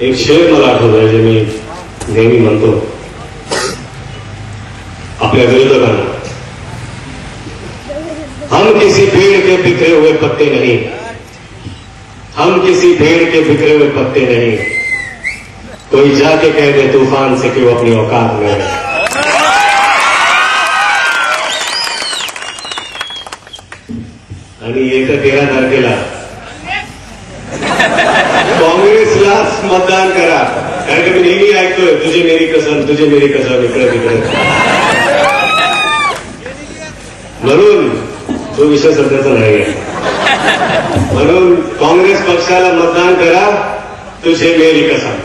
एक शेर मला आठवतोय जे मी नेहमी म्हणतो आपल्या विरोधकांना, हम किसी पेड़ के बिखरे हुए पत्ते नहीं, हम किसी पेड़ के बिखरे हुए पत्ते नहीं, कोई जाके कह दे तूफान से कि वो अपनी औकात में है। आणि येत्या 13 तारखेला काँग्रेसलाच मतदान करा, कारण की मी नेहमी ऐकतोय तुझे मेरी कसम, तुझे मेरी कसम इकडे तिकडे, म्हणून तो विषय सध्याचा नाहीये। म्हणून काँग्रेस पक्षाला मतदान करा, तुझे मेरी कसम।